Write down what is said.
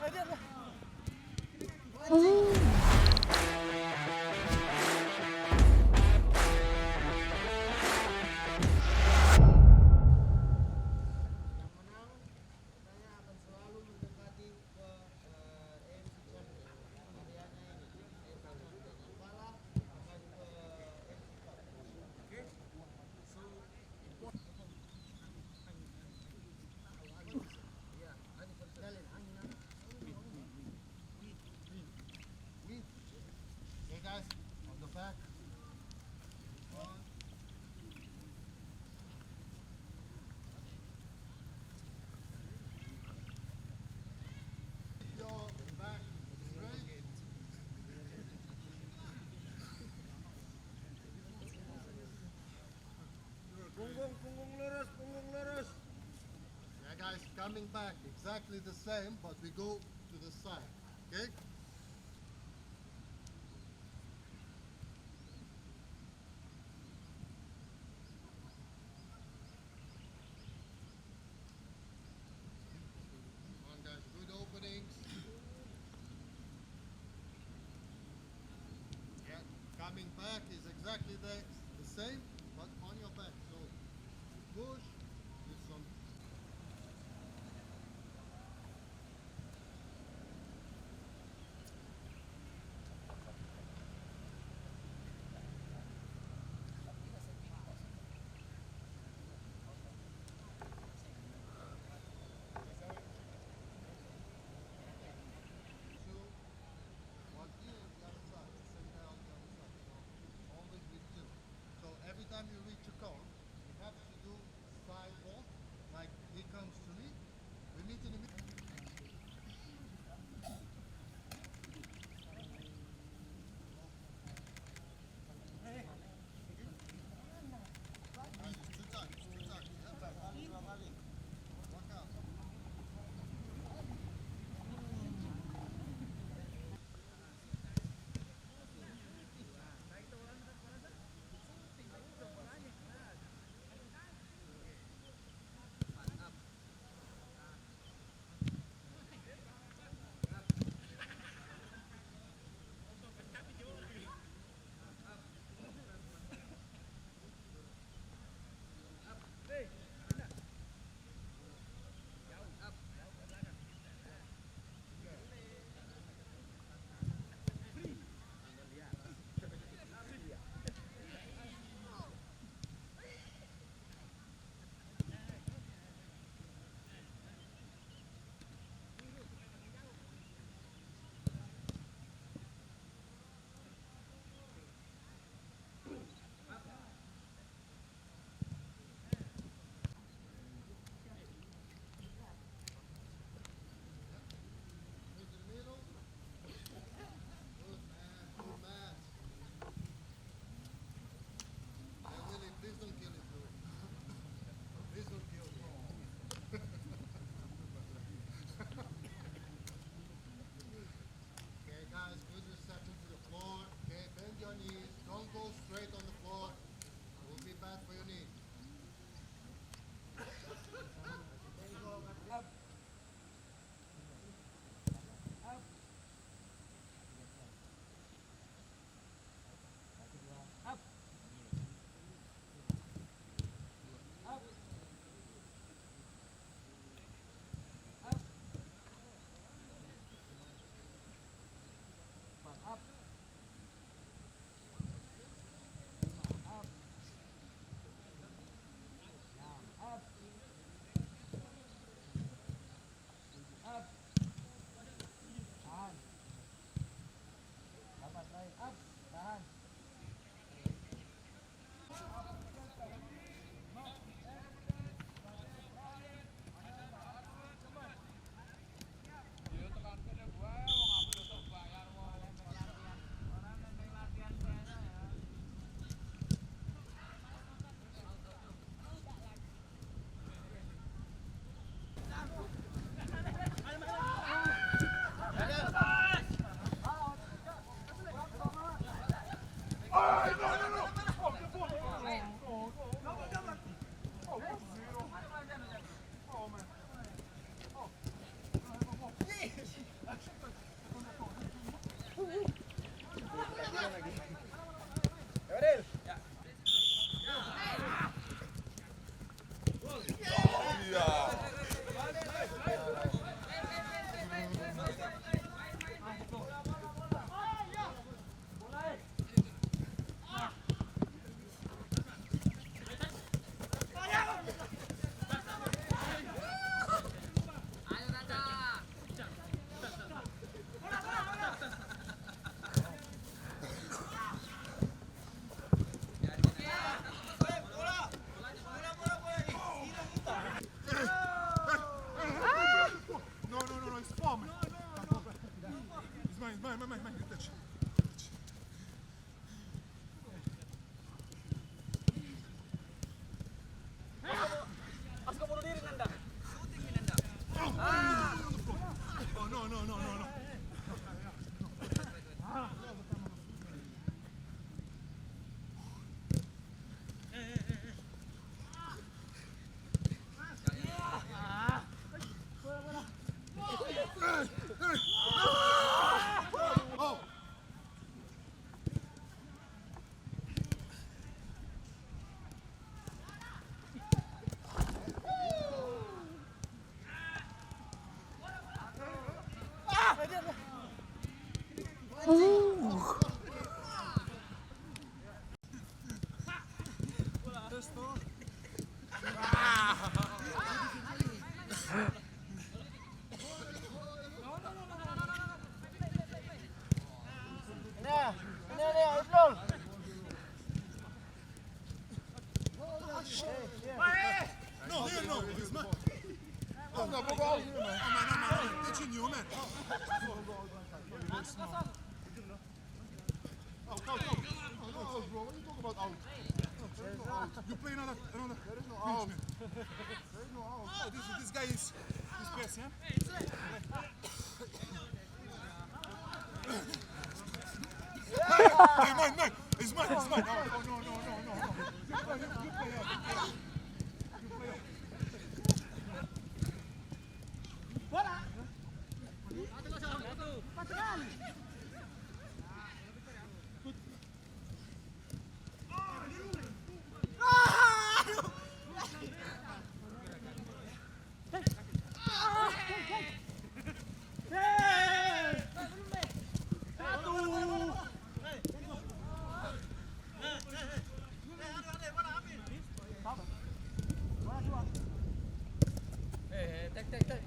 Okay, guys, on the back. Your back straight. Punggung lurus, punggung lurus. Yeah, guys, coming back exactly the same, but we go to the side. Okay? Come on, guys, good openings. Yeah, coming back is exactly the same, but on your back. So you push with some. no, no, no, no, no. Oh. No, here no, it's not. Oh, no, go out here, man. Oh, man, no, man, teaching you, man. Out, out, out. Oh, no, out, bro. What are you talking about out? No, there is no out. You play another. There is no out. There is no out. Oh, this guy is best, yeah? Hey, mine. It's mine. Oh, no. You play out. You play out. Tek.